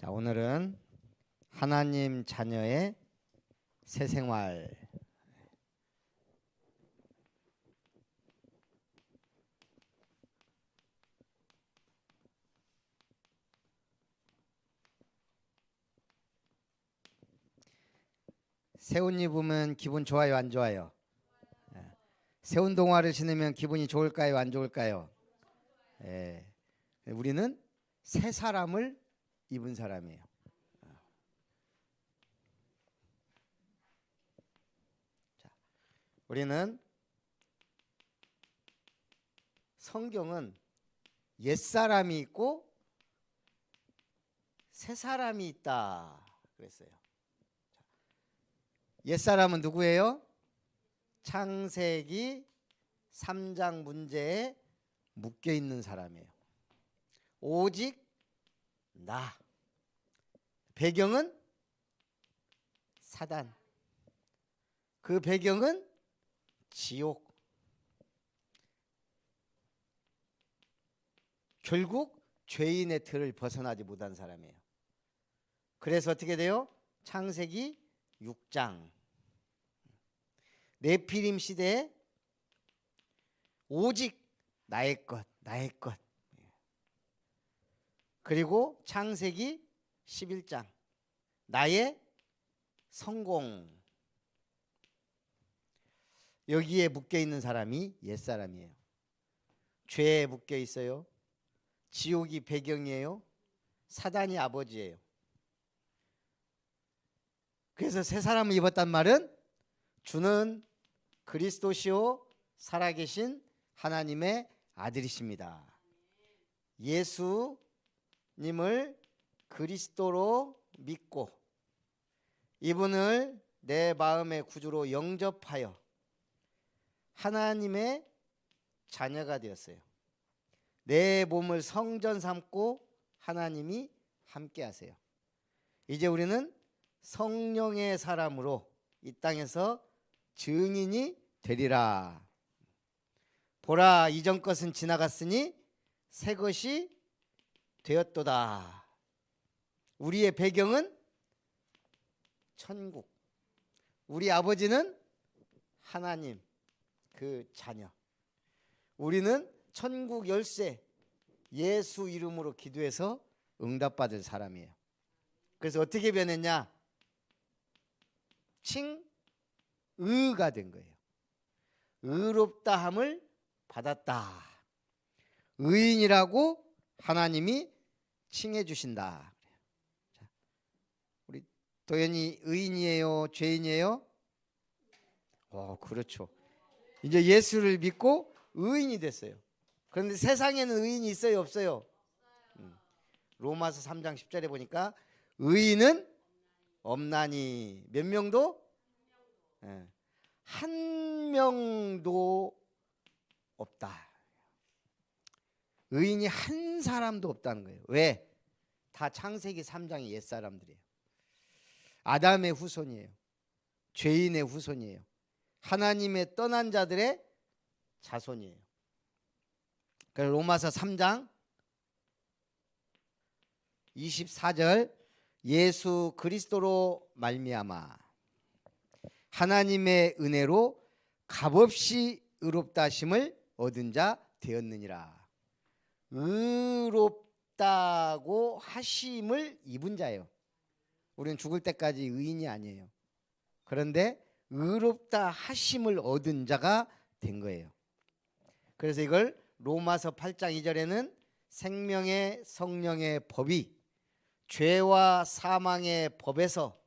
자, 오늘은 하나님 자녀의 새 생활. 새 옷 입으면 기분 좋아요, 안 좋아요? 새 운동화를 신으면 기분이 좋을까요, 안 좋을까요? 예. 우리는 새 사람을 입은 사람이에요. 자, 우리는 성경은 옛 사람이 있고 새 사람이 있다 그랬어요. 옛 사람은 누구예요? 창세기 3장 문제에 묶여 있는 사람이에요. 오직 나. 배경은 사단. 그 배경은 지옥. 결국 죄인의 틀을 벗어나지 못한 사람이에요. 그래서 어떻게 돼요? 창세기 6장 네피림 시대에 오직 나의 것, 나의 것. 그리고 창세기 11장 나의 성공. 여기에 묶여 있는 사람이 옛사람이에요. 죄에 묶여 있어요. 지옥이 배경이에요. 사단이 아버지예요. 그래서 새 사람을 입었단 말은 주는 그리스도시요 살아계신 하나님의 아들이십니다. 예수님을 그리스도로 믿고 이분을 내 마음의 구주로 영접하여 하나님의 자녀가 되었어요. 내 몸을 성전 삼고 하나님이 함께 하세요. 이제 우리는 성령의 사람으로 이 땅에서 증인이 되리라. 보라, 이전 것은 지나갔으니 새 것이 되었도다. 우리의 배경은 천국. 우리 아버지는 하나님, 그 자녀. 우리는 천국 열쇠 예수 이름으로 기도해서 응답받을 사람이에요. 그래서 어떻게 변했냐? 칭의가 된 거예요. 의롭다함을 받았다. 의인이라고 하나님이 칭해 주신다. 자, 우리 도연이 의인이에요, 죄인이에요? 그렇죠. 이제 예수를 믿고 의인이 됐어요. 그런데 세상에는 의인이 있어요, 없어요? 로마서 3장 10절에 보니까 의인은 없나니 몇 명도? 한 명도 없다. 의인이 한 사람도 없다는 거예요. 왜? 다 창세기 3장의 옛사람들이에요. 아담의 후손이에요. 죄인의 후손이에요. 하나님의 떠난 자들의 자손이에요. 그래서 로마서 3장 24절 예수 그리스도로 말미암아 하나님의 은혜로 값없이 의롭다 하심을 얻은 자 되었느니라. 의롭다고 하심을 입은 자예요. 우리는 죽을 때까지 의인이 아니에요. 그런데 의롭다 하심을 얻은 자가 된 거예요. 그래서 이걸 로마서 8장 2절에는 생명의 성령의 법이 죄와 사망의 법에서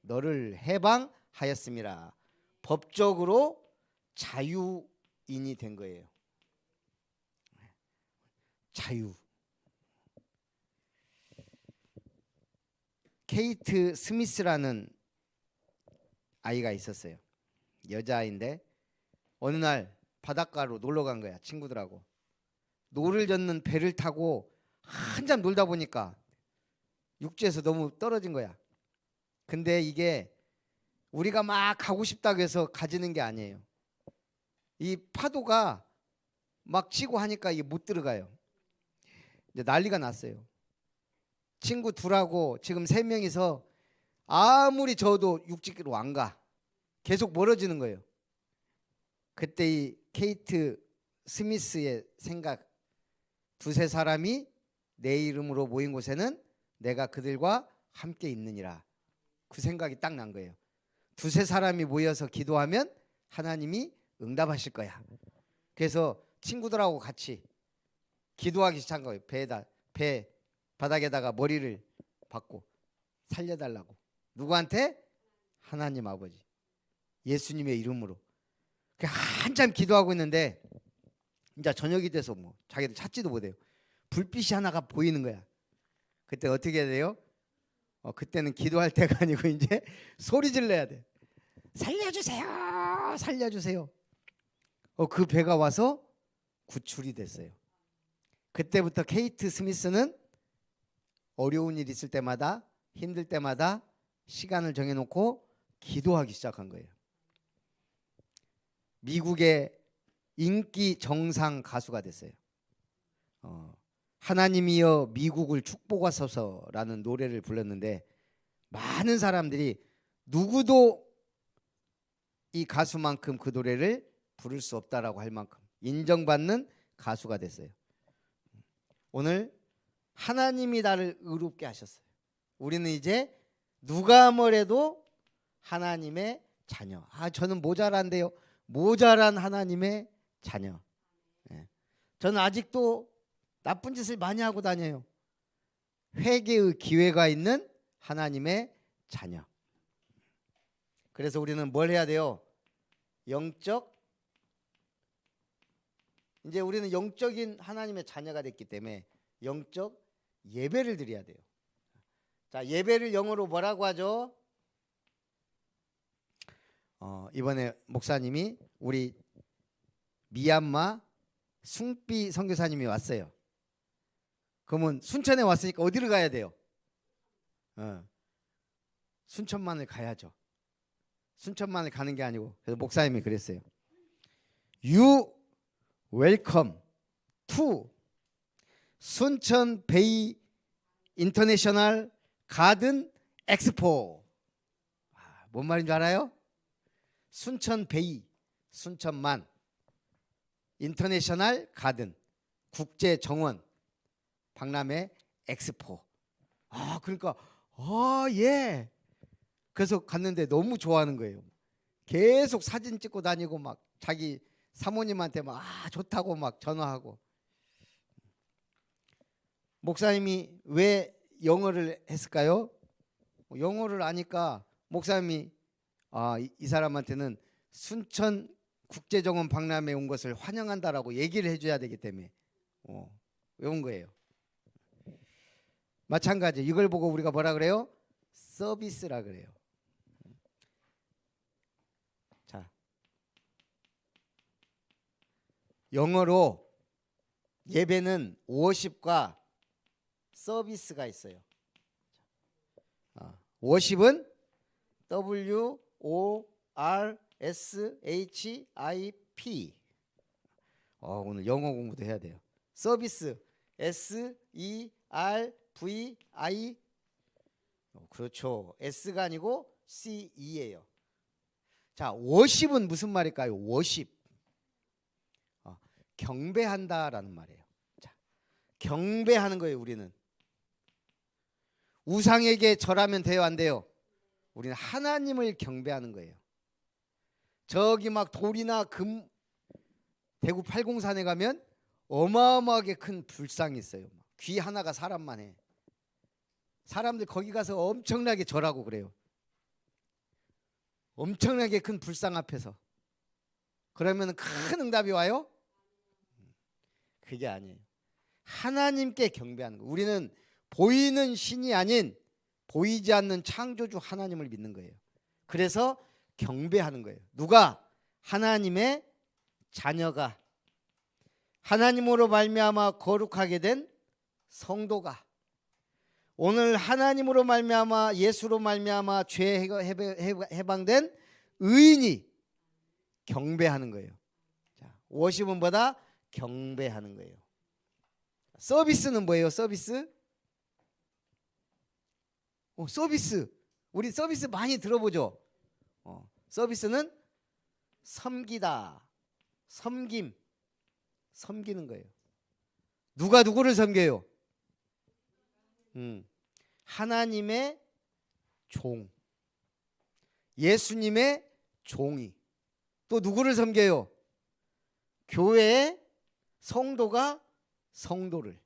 너를 해방하였음이라. 법적으로 자유인이 된 거예요. 자유. 케이트 스미스라는 아이가 있었어요. 여자아이인데 어느 날 바닷가로 놀러 간 거야, 친구들하고. 노를 젓는 배를 타고 한참 놀다 보니까 육지에서 너무 떨어진 거야. 근데 이게 우리가 막 가고 싶다고 해서 가지는 게 아니에요. 이 파도가 막 치고 하니까 이게 못 들어가요. 이제 난리가 났어요. 친구 둘하고 지금 3명이서 아무리 저도 육지로 안 가. 계속 멀어지는 거예요. 그때 이 케이트 스미스의 생각, 두세 사람이 내 이름으로 모인 곳에는 내가 그들과 함께 있느니라. 그 생각이 딱 난 거예요. 두세 사람이 모여서 기도하면 하나님이 응답하실 거야. 그래서 친구들하고 같이 기도하기 시작한 거예요. 배 바닥에다가 머리를 박고 살려달라고. 누구한테? 하나님 아버지, 예수님의 이름으로. 한참 기도하고 있는데 이제 저녁이 돼서 뭐 자기들 찾지도 못해요. 불빛이 하나가 보이는 거야. 그때 어떻게 해야 돼요? 그때는 기도할 때가 아니고 이제 소리 질러야 돼. 살려주세요, 살려주세요. 그 배가 와서 구출이 됐어요. 그때부터 케이트 스미스는 어려운 일 있을 때마다, 힘들 때마다 시간을 정해놓고 기도하기 시작한 거예요. 미국의 인기 정상 가수가 됐어요. 하나님이여 미국을 축복하소서라는 노래를 불렀는데 많은 사람들이 누구도 이 가수만큼 그 노래를 부를 수 없다라고 할 만큼 인정받는 가수가 됐어요. 오늘 하나님이 나를 의롭게 하셨어요. 우리는 이제 누가 뭐래도 하나님의 자녀. 저는 모자란데요. 모자란 하나님의 자녀. 저는 아직도 나쁜 짓을 많이 하고 다녀요. 회개의 기회가 있는 하나님의 자녀. 그래서 우리는 뭘 해야 돼요? 이제 우리는 영적인 하나님의 자녀가 됐기 때문에 영적 예배를 드려야 돼요. 자, 예배를 영어로 뭐라고 하죠? 이번에 목사님이 우리 미얀마 숭삐 선교사님이 왔어요. 그러면 순천에 왔으니까 어디를 가야 돼요? 순천만을 가야죠. 순천만을 가는 게 아니고, 그래서 목사님이 그랬어요. You welcome to 순천 베이 인터내셔널 가든 엑스포. 뭔 말인 줄 알아요? 순천 베이, 순천만, 인터내셔널 가든, 국제 정원, 박람회 엑스포. 그러니까 예. 그래서 갔는데 너무 좋아하는 거예요. 계속 사진 찍고 다니고 막 자기 사모님한테 막 좋다고 막 전화하고. 목사님이 왜 영어를 했을까요? 영어를 아니까 목사님이 이 사람한테는 순천 국제정원 박람회에 온 것을 환영한다라고 얘기를 해줘야 되기 때문에 외운 거예요. 마찬가지 이걸 보고 우리가 뭐라 그래요? 서비스라 그래요. 자, 영어로 예배는 워십과 서비스가 있어요. 워십은 WORSHIP. 오늘 영어 공부도 해야 돼요. 서비스 SERVI. 그렇죠. S가 아니고 CE예요. 자, 워십은 무슨 말일까요? 워십. 경배한다라는 말이에요. 자, 경배하는 거예요. 우리는 우상에게 절하면 돼요, 안 돼요? 우리는 하나님을 경배하는 거예요. 저기 막 돌이나 금, 대구 팔공산에 가면 어마어마하게 큰 불상이 있어요. 귀 하나가 사람만 해. 사람들 거기 가서 엄청나게 절하고 그래요. 엄청나게 큰 불상 앞에서. 그러면 큰 응답이 와요? 그게 아니에요. 하나님께 경배하는 거. 우리는 보이는 신이 아닌 보이지 않는 창조주 하나님을 믿는 거예요. 그래서 경배하는 거예요. 누가? 하나님의 자녀가, 하나님으로 말미암아 거룩하게 된 성도가, 오늘 하나님으로 말미암아 예수로 말미암아 죄 해방된 의인이 경배하는 거예요. 자, 워십은 뭐다? 경배하는 거예요. 서비스는 뭐예요? 서비스? 서비스. 우리 서비스 많이 들어보죠. 서비스는 섬기다, 섬김, 섬기는 거예요. 누가 누구를 섬겨요? 하나님의 종, 예수님의 종이 또 누구를 섬겨요? 교회의 성도가 성도를,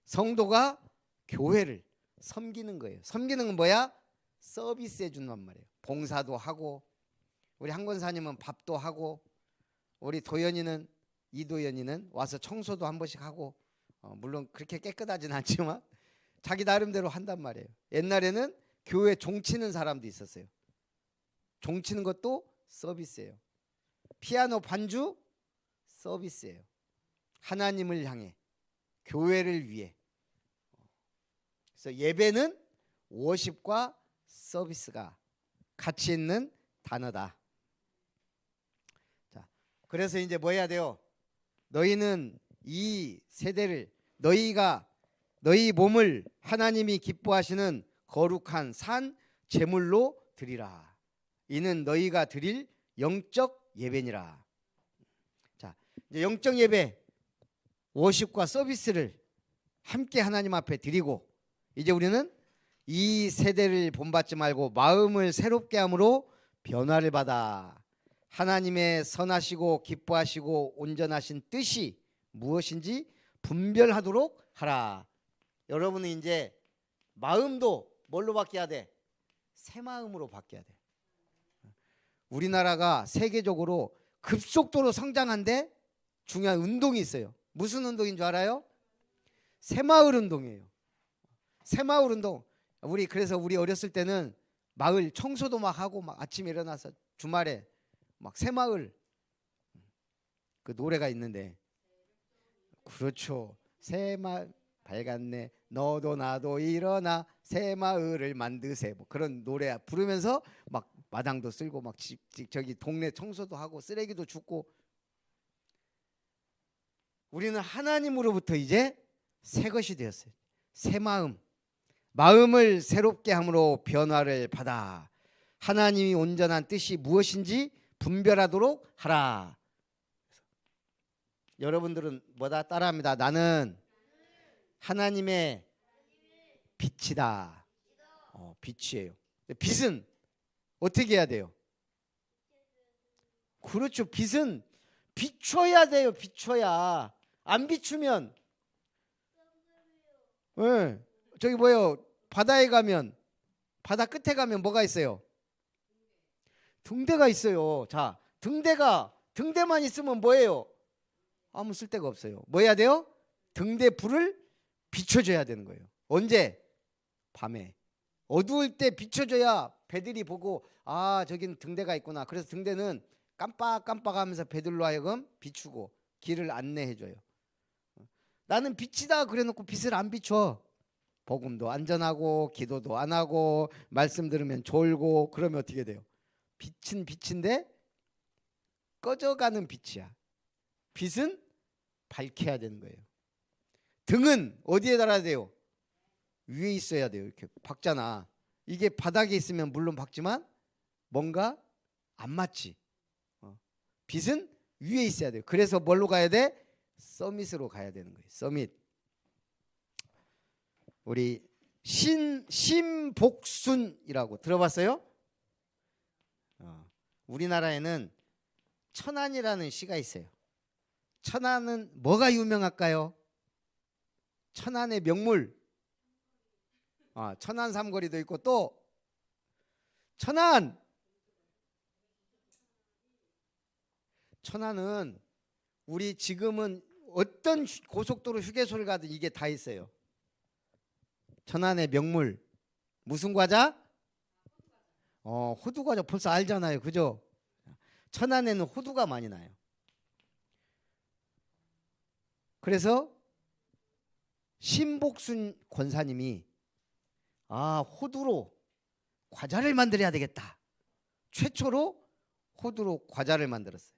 성도가 교회를 섬기는 거예요. 섬기는 건 뭐야? 서비스 해준단 말이에요. 봉사도 하고, 우리 한 권사님은 밥도 하고, 우리 도연이는, 이도연이는 와서 청소도 한 번씩 하고, 물론 그렇게 깨끗하진 않지만 자기 나름대로 한단 말이에요. 옛날에는 교회 종치는 사람도 있었어요. 종치는 것도 서비스예요. 피아노 반주 서비스예요. 하나님을 향해, 교회를 위해. 그래서 예배는 워십과 서비스가 같이 있는 단어다. 자, 그래서 이제 뭐 해야 돼요? 너희는 이 세대를, 너희 몸을 하나님이 기뻐하시는 거룩한 산 제물로 드리라. 이는 너희가 드릴 영적 예배니라. 자, 이제 영적 예배, 워십과 서비스를 함께 하나님 앞에 드리고, 이제 우리는 이 세대를 본받지 말고 마음을 새롭게 함으로 변화를 받아 하나님의 선하시고 기뻐하시고 온전하신 뜻이 무엇인지 분별하도록 하라. 여러분은 이제 마음도 뭘로 바뀌어야 돼? 새 마음으로 바뀌어야 돼. 우리나라가 세계적으로 급속도로 성장한데 중요한 운동이 있어요. 무슨 운동인 줄 알아요? 새마을 운동이에요. 새마을 운동. 그래서 우리 어렸을 때는 마을 청소도 막 하고, 막 아침에 일어나서 주말에 막 새마을, 그 노래가 있는데, 그렇죠. 새마을 밝았네, 너도 나도 일어나 새마을을 만드세, 뭐 그런 노래 부르면서 막 마당도 쓸고 막 저기 동네 청소도 하고 쓰레기도 줍고. 우리는 하나님으로부터 이제 새 것이 되었어요. 새 마음, 마음을 새롭게 함으로 변화를 받아 하나님이 온전한 뜻이 무엇인지 분별하도록 하라. 여러분들은 뭐다 따라합니다. 나는 하나님의 빛이다. 빛이에요. 빛은 어떻게 해야 돼요? 그렇죠. 빛은 비춰야 돼요. 비춰야. 안 비추면, 네, 저기 뭐예요? 바다에 가면, 바다 끝에 가면 뭐가 있어요? 등대가 있어요. 자, 등대만 있으면 뭐예요? 아무 쓸데가 없어요. 뭐 해야 돼요? 등대 불을 비춰줘야 되는 거예요. 언제? 밤에. 어두울 때 비춰줘야 배들이 보고, 아, 저긴 등대가 있구나. 그래서 등대는 깜빡깜빡하면서 배들로 하여금 비추고 길을 안내해줘요. 나는 빛이다 그래놓고 빛을 안 비춰. 복음도 안전하고 기도도 안 하고 말씀 들으면 졸고 그러면 어떻게 돼요? 빛은 빛인데 꺼져가는 빛이야. 빛은 밝혀야 되는 거예요. 등은 어디에 달아야 돼요? 위에 있어야 돼요. 이렇게 박잖아. 이게 바닥에 있으면 물론 박지만 뭔가 안 맞지. 빛은 위에 있어야 돼요. 그래서 뭘로 가야 돼? 서밋으로 가야 되는 거예요. 서밋. 우리 신복순이라고 들어봤어요? 우리나라에는 천안이라는 시가 있어요. 천안은 뭐가 유명할까요? 천안의 명물. 천안 삼거리도 있고 또 천안은 우리 지금은 어떤 고속도로 휴게소를 가든 이게 다 있어요. 천안의 명물 무슨 과자? 호두 과자 벌써 알잖아요. 그죠? 천안에는 호두가 많이 나요. 그래서 신복순 권사님이 호두로 과자를 만들어야 되겠다. 최초로 호두로 과자를 만들었어요.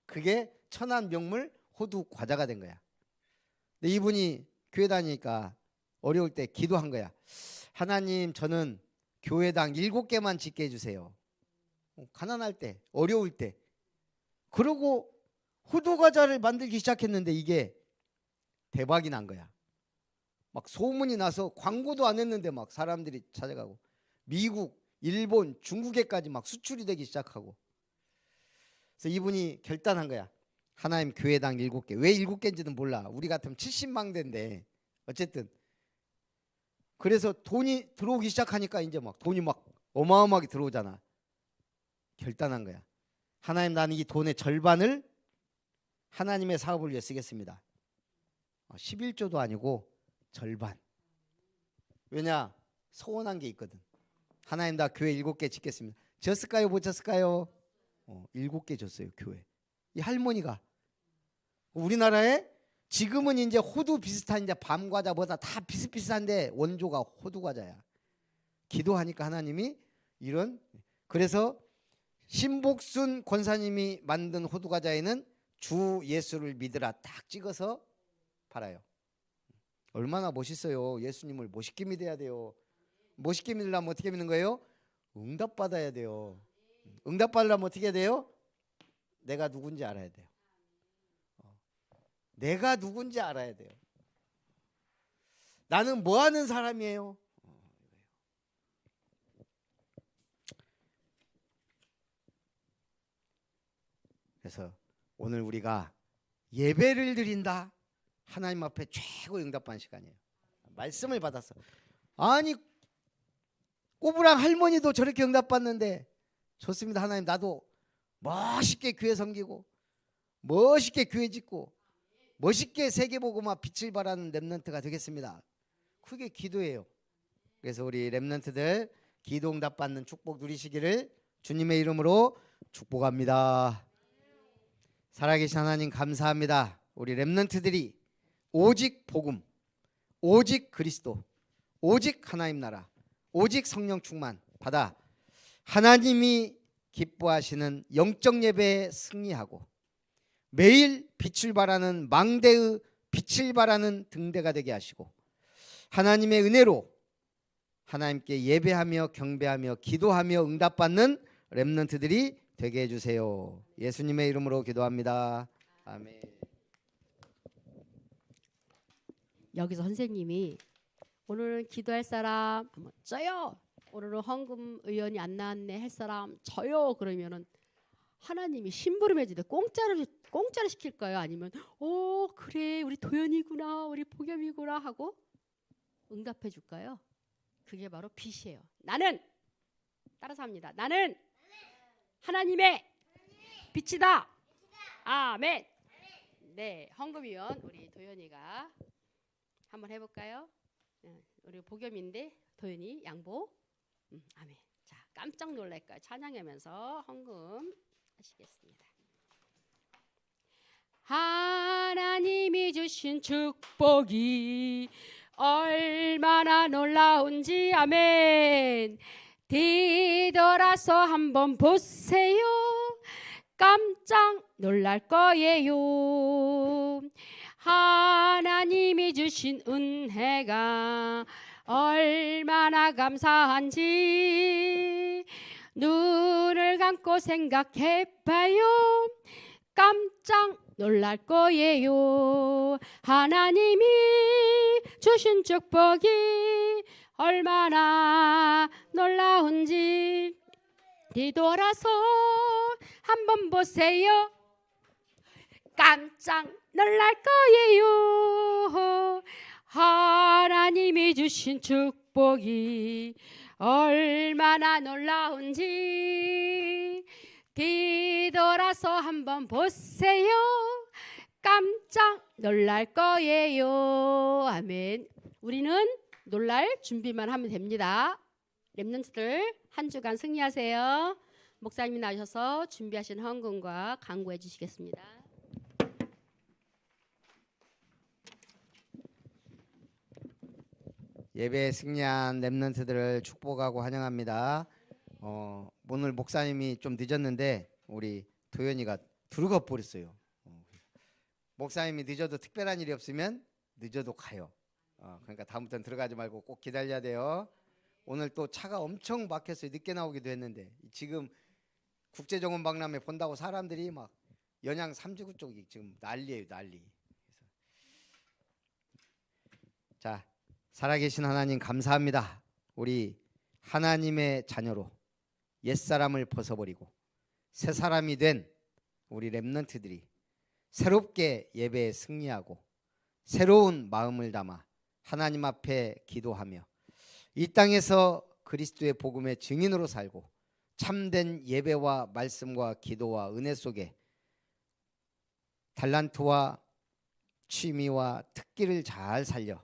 그게 천안 명물 호두 과자가 된 거야. 근데 이분이 교회 다니니까 어려울 때 기도한 거야. 하나님 저는 교회당 7개만 짓게 해주세요. 가난할 때, 어려울 때. 그러고 호두과자를 만들기 시작했는데 이게 대박이 난 거야. 막 소문이 나서 광고도 안 했는데 막 사람들이 찾아가고 미국, 일본, 중국에까지 막 수출이 되기 시작하고. 그래서 이분이 결단한 거야. 하나님 교회당 7개. 왜 7개인지는 몰라. 우리 같으면 70망대인데 어쨌든 그래서 돈이 들어오기 시작하니까 이제 막 돈이 막 어마어마하게 들어오잖아. 결단한 거야. 하나님 나는 이 돈의 절반을 하나님의 사업을 위해 쓰겠습니다. 11조도 아니고 절반. 왜냐? 소원한 게 있거든. 하나님 나 교회 7개 짓겠습니다. 졌을까요? 못 졌을까요? 7개 줬어요. 교회. 이 할머니가 우리나라에 지금은 이제 호두 비슷한 이제 밤과자보다 다 비슷비슷한데 원조가 호두과자야. 기도하니까 하나님이 이런 그래서 신복순 권사님이 만든 호두과자에는 주 예수를 믿으라 딱 찍어서 팔아요. 얼마나 멋있어요. 예수님을 멋있게 믿어야 돼요. 멋있게 믿으려면 어떻게 믿는 거예요? 응답받아야 돼요. 응답받으려면 어떻게 해야 돼요? 내가 누군지 알아야 돼요. 내가 누군지 알아야 돼요. 나는 뭐 하는 사람이에요? 그래서 오늘 우리가 예배를 드린다. 하나님 앞에 최고 응답받는 시간이에요. 말씀을 받았어. 아니 꼬부랑 할머니도 저렇게 응답받는데 좋습니다. 하나님 나도 멋있게 교회 섬기고 멋있게 교회 짓고 멋있게 세계복음화 빛을 발하는 렘넌트가 되겠습니다. 그게 기도예요. 그래서 우리 렘넌트들 기도 응답 받는 축복 누리시기를 주님의 이름으로 축복합니다. 살아계신 하나님 감사합니다. 우리 렘넌트들이 오직 복음, 오직 그리스도, 오직 하나님 나라, 오직 성령 충만 받아 하나님이 기뻐하시는 영적 예배에 승리하고 매일 빛을 발하는 망대의 빛을 발하는 등대가 되게 하시고 하나님의 은혜로 하나님께 예배하며 경배하며 기도하며 응답받는 렘넌트들이 되게 해주세요. 예수님의 이름으로 기도합니다. 아멘. 여기서 선생님이 오늘은 기도할 사람 한번 저요. 오늘은 헌금 의원이 안 나왔네 할 사람 저요. 그러면은 하나님이 심부름해주되 공짜로 시킬까요? 아니면 그래 우리 도연이구나 우리 복염이구나 하고 응답해 줄까요? 그게 바로 빛이에요. 나는 따라서 합니다. 나는 하나님의 빛이다. 아멘. 네, 헌금위원 우리 도연이가 한번 해볼까요? 우리 복염인데 도연이 양보. 아멘. 자, 깜짝 놀랄 거예요. 찬양하면서 헌금 하시겠습니다. 하나님이 주신 축복이 얼마나 놀라운지 아멘. 뒤돌아서 한번 보세요. 깜짝 놀랄 거예요. 하나님이 주신 은혜가 얼마나 감사한지 눈을 감고 생각해봐요. 깜짝 놀랄 거예요. 하나님이 주신 축복이 얼마나 놀라운지 뒤돌아서 한번 보세요. 깜짝 놀랄 거예요. 하나님이 주신 축복이 얼마나 놀라운지 뒤돌아서 한번 보세요. 깜짝 놀랄 거예요. 아멘. 우리는 놀랄 준비만 하면 됩니다. 렘넌트들 한 주간 승리하세요. 목사님이 나오셔서 준비하신 헌금과 간구해 주시겠습니다. 예배에 승리한 렘넌트들을 축복하고 환영합니다. 오늘 목사님이 좀 늦었는데 우리 도연이가 들어가 버렸어요. 목사님이 늦어도 특별한 일이 없으면 늦어도 가요. 그러니까 다음부터는 들어가지 말고 꼭 기다려야 돼요. 오늘 또 차가 엄청 막혔어요. 늦게 나오기도 했는데 지금 국제정원 박람회 본다고 사람들이 막 연양 삼지구 쪽이 지금 난리예요, 난리. 자, 살아계신 하나님 감사합니다. 우리 하나님의 자녀로 옛사람을 벗어버리고 새 사람이 된 우리 렘넌트들이 새롭게 예배에 승리하고 새로운 마음을 담아 하나님 앞에 기도하며 이 땅에서 그리스도의 복음의 증인으로 살고 참된 예배와 말씀과 기도와 은혜 속에 달란트와 취미와 특기를 잘 살려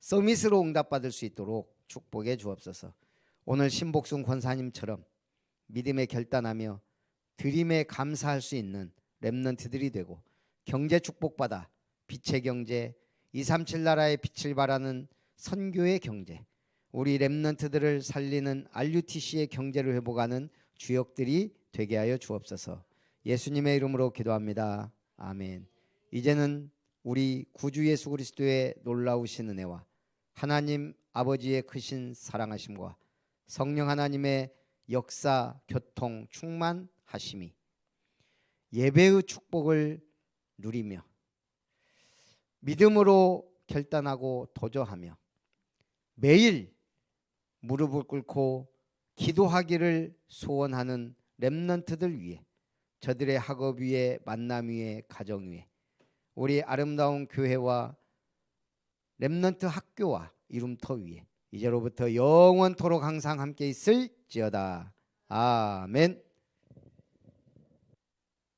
서밋으로 응답받을 수 있도록 축복해 주옵소서. 오늘 신복순 권사님처럼 믿음에 결단하며 드림에 감사할 수 있는 렘넌트들이 되고 경제 축복받아 빛의 경제, 237 나라의 빛을 발하는 선교의 경제, 우리 렘넌트들을 살리는 RUTC의 경제를 회복하는 주역들이 되게 하여 주옵소서. 예수님의 이름으로 기도합니다. 아멘. 이제는 우리 구주 예수 그리스도의 놀라우신 은혜와 하나님 아버지의 크신 사랑하심과 성령 하나님의 역사, 교통, 충만하심이 예배의 축복을 누리며 믿음으로 결단하고 도전하며 매일 무릎을 꿇고 기도하기를 소원하는 렘넌트들 위해 저들의 학업 위에 만남 위에 가정 위에 우리 아름다운 교회와 렘넌트 학교와 이름터 위에 이제로부터 영원토록 항상 함께 있을지어다. 아멘.